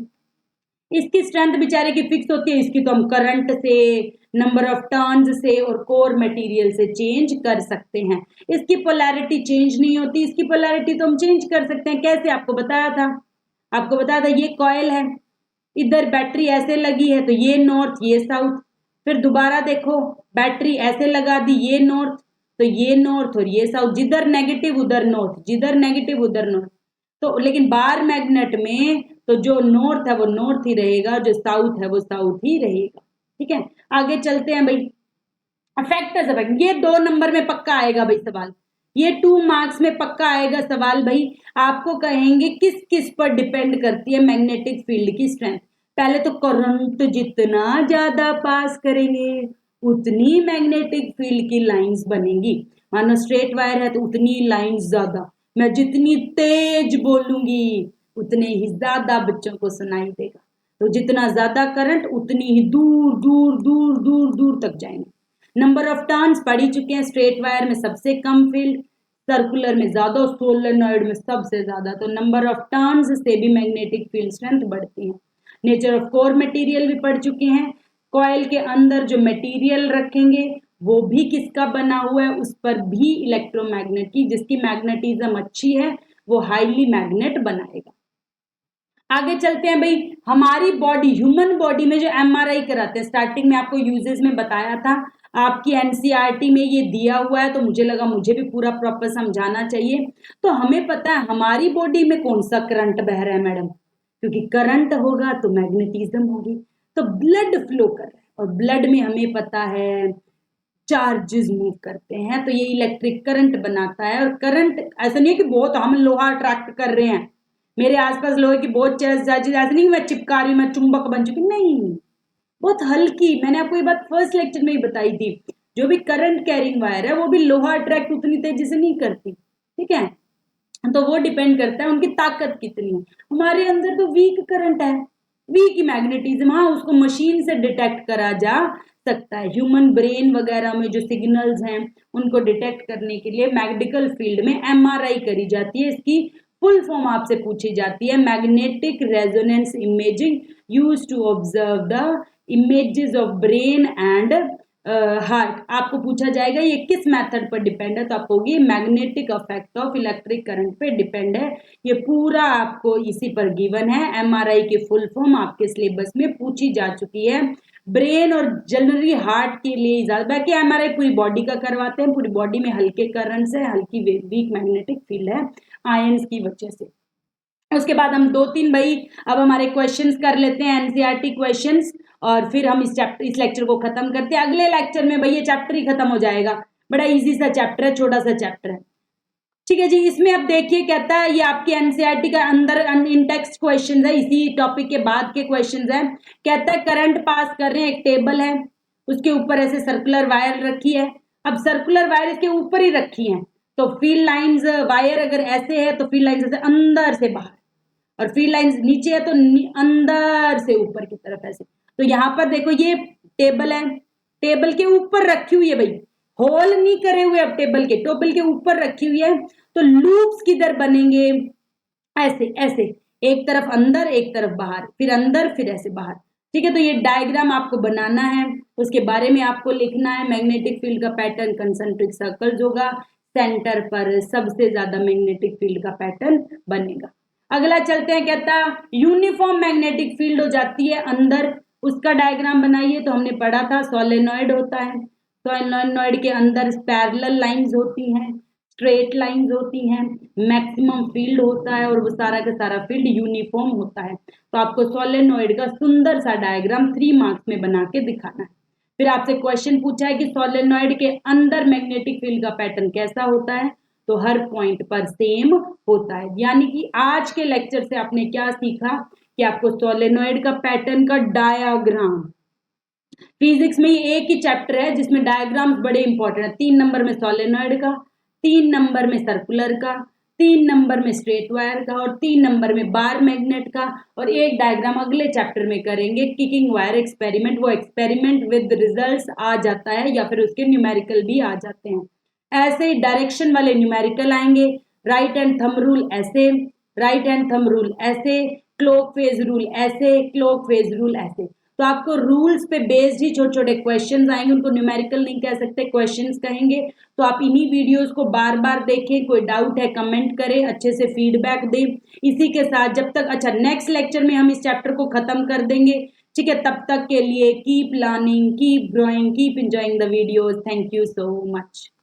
इसकी स्ट्रेंथ बेचारे की फिक्स होती है, इसकी तो हम करंट से, नंबर ऑफ टर्न्स से और कोर मटेरियल से चेंज कर सकते हैं। इसकी पोलैरिटी चेंज नहीं होती, इसकी पोलैरिटी तो हम चेंज कर सकते हैं। कैसे? आपको बताया था, आपको बताया था, ये कॉइल है, इधर बैटरी ऐसे लगी है तो ये नॉर्थ ये साउथ, फिर दोबारा देखो बैटरी ऐसे लगा दी, ये नॉर्थ तो ये नॉर्थ और ये साउथ, जिधर नेगेटिव उधर नॉर्थ, जिधर नेगेटिव उधर नॉर्थ। तो लेकिन बार मैग्नेट में तो जो नॉर्थ है वो नॉर्थ ही रहेगा, जो साउथ है वो साउथ ही रहेगा। ठीक है, आगे चलते हैं भाई। फैक्टर्स इफेक्ट, ये 2 नंबर में पक्का आएगा भाई सवाल, ये 2 मार्क्स में पक्का आएगा सवाल भाई। आपको कहेंगे किस किस पर डिपेंड करती है मैग्नेटिक फील्ड की स्ट्रेंथ। पहले तो करंट जितना ज्यादा पास करेंगे उतनी मैग्नेटिक फील्ड की लाइंस बनेंगी। मानो स्ट्रेट वायर है तो उतनी लाइंस ज्यादा, मैं जितनी तेज बोलूंगी उतने ही ज्यादा बच्चों को सुनाई देगा। तो जितना ज्यादा करंट उतनी ही दूर दूर दूर दूर दूर तक जाएंगे। नंबर ऑफ टर्न्स पढ़ ही चुके हैं, स्ट्रेट वायर में सबसे कम फील्ड, सर्कुलर में ज्यादा और सोलेनॉइड में सबसे ज्यादा। तो नंबर ऑफ टर्न्स से भी मैग्नेटिक फील्ड स्ट्रेंथ बढ़ती है। नेचर ऑफ कोर मटेरियल भी पढ़ चुके हैं, कॉइल के अंदर जो मटेरियल रखेंगे वो भी किसका बना हुआ है, उस पर भी इलेक्ट्रोमैग्नेट की, जिसकी मैग्नेटिज्म अच्छी है वो हाईली मैग्नेट बनाएगा। आगे चलते हैं भाई, हमारी बॉडी, ह्यूमन बॉडी में जो एमआरआई कराते हैं, स्टार्टिंग में आपको यूजेस में बताया था, आपकी एनसीईआरटी में ये दिया हुआ है, तो मुझे लगा मुझे भी पूरा प्रॉपर समझाना चाहिए। तो हमें पता है हमारी बॉडी में कौन सा करंट बह रहा है मैडम, क्योंकि करंट होगा तो मैग्नेटिज्म होगी, तो ब्लड फ्लो कर रहा है, और ब्लड में हमें पता है चार्जेस मूव करते हैं, तो ये इलेक्ट्रिक करंट बनाता है। और करंट ऐसा नहीं है कि बहुत हम लोहा अट्रैक्ट कर रहे हैं, मेरे आसपास लोहे की बहुत चार्जेस, ऐसा नहीं मैं चिपका रही हूँ, मैं चुंबक बन चुकी, नहीं, बहुत हल्की। मैंने आपको ये बात फर्स्ट लेक्चर में ही बताई थी, जो भी करंट कैरिंग वायर है वो भी लोहा अट्रैक्ट उतनी तेजी से नहीं करती। ठीक है, तो वो डिपेंड करता है उनकी ताकत कितनी है। हमारे अंदर तो वीक करंट है, वीक मैग्नेटिज्म, हाँ उसको मशीन से डिटेक्ट करा जा सकता है। ह्यूमन ब्रेन वगैरह में जो सिग्नल्स हैं उनको डिटेक्ट करने के लिए मेडिकल फील्ड में एमआरआई करी जाती है। इसकी फुल फॉर्म आपसे पूछी जाती है, magnetic resonance imaging use to observe the images of brain and heart. आपको पूछा जाएगा ये किस मेथड पर डिपेंड है, तो आप कहोगे magnetic effect of electric current पे डिपेंड है। ये पूरा आपको इसी पर गिवन है। एमआरआई की फुल फॉर्म आपके सिलेबस में पूछी जा चुकी है। ब्रेन और जनरली हार्ट के लिए ज्यादा, बाकी एमआरआई पूरी बॉडी का करवाते हैं, पूरी बॉडी में हल्के करंट्स है, हल्की वीक मैग्नेटिक फील्ड है आयंस की वजह से। उसके बाद हम 2-3 भाई अब हमारे क्वेश्चंस कर लेते हैं, एनसीईआरटी क्वेश्चंस, और फिर हम इस लेक्चर को खत्म करते हैं। अगले लेक्चर में भाई ये चैप्टर ही खत्म हो जाएगा, बड़ा इजी सा चैप्टर है, छोटा सा चैप्टर है, ठीक है जी। इसमें अब देखिए कहता है, ये आपके एनसीईआरटी का अंदर इन टेक्स्ट क्वेश्चन है, इसी टॉपिक के बाद के क्वेश्चन है। कहता है करंट पास कर रहे हैं, एक टेबल है, उसके ऊपर ऐसे सर्कुलर वायर रखी है। अब सर्कुलर वायर इसके ऊपर ही रखी है, तो फील्ड लाइंस, वायर अगर ऐसे है तो फील्ड लाइंस ऐसे अंदर से बाहर, और फील्ड लाइंस नीचे है तो अंदर से ऊपर की तरफ ऐसे। तो यहाँ पर देखो ये टेबल है, टेबल के ऊपर रखी हुई है भाई, होल नहीं करे हुए, अब टेबल के ऊपर रखी हुई है। तो लूप्स किधर बनेंगे, ऐसे ऐसे, एक तरफ अंदर एक तरफ बाहर, फिर अंदर फिर ऐसे बाहर, ठीक है। तो ये डायग्राम आपको बनाना है, उसके बारे में आपको लिखना है। मैग्नेटिक फील्ड का पैटर्न कंसंट्रिक सर्कल्स होगा, सेंटर पर सबसे ज्यादा मैग्नेटिक फील्ड का पैटर्न बनेगा। अगला चलते हैं, कहता यूनिफॉर्म मैग्नेटिक फील्ड हो जाती है अंदर, उसका डायग्राम बनाइए। तो हमने पढ़ा था सोलेनॉइड होता है, सोलेनॉइड के अंदर पैरेलल लाइंस होती हैं, स्ट्रेट लाइंस होती हैं, मैक्सिमम फील्ड होता है, और वो सारा का सारा फील्ड यूनिफॉर्म होता है। तो आपको सोलेनॉइड का सुंदर सा डायग्राम 3 मार्क्स में बना के दिखाना है। फिर आपसे क्वेश्चन पूछा है कि सोलेनॉइड के अंदर मैग्नेटिक फील्ड का पैटर्न कैसा होता है, तो हर पॉइंट पर सेम होता है। यानी कि आज के लेक्चर से आपने क्या सीखा कि आपको सोलेनॉइड का पैटर्न का डायग्राम, फिजिक्स में ये एक ही चैप्टर है जिसमें डायग्राम्स बड़े इंपॉर्टेंट है। 3 नंबर में सोलेनॉइड का, 3 नंबर में सर्कुलर का, 3 नंबर में स्ट्रेट वायर का, और 3 नंबर में बार मैग्नेट का, और एक डायग्राम अगले चैप्टर में करेंगे किकिंग वायर एक्सपेरिमेंट। वो एक्सपेरिमेंट विद रिजल्ट्स आ जाता है या फिर उसके न्यूमेरिकल भी आ जाते हैं। ऐसे ही डायरेक्शन वाले न्यूमेरिकल आएंगे, राइट हैंड थंब रूल ऐसे, राइट हैंड थंब रूल ऐसे, क्लॉक फेज रूल ऐसे, क्लॉक फेज रूल ऐसे। तो आपको रूल्स पे बेस्ड ही छोटे छोटे क्वेश्चंस आएंगे, उनको न्यूमेरिकल नहीं कह सकते, क्वेश्चंस कहेंगे। तो आप इन्हीं वीडियोस को बार बार देखें, कोई डाउट है कमेंट करें, अच्छे से फीडबैक दें। इसी के साथ जब तक, अच्छा नेक्स्ट लेक्चर में हम इस चैप्टर को खत्म कर देंगे, ठीक है। तब तक के लिए keep learning, keep growing, keep enjoying the videos. Thank you so much.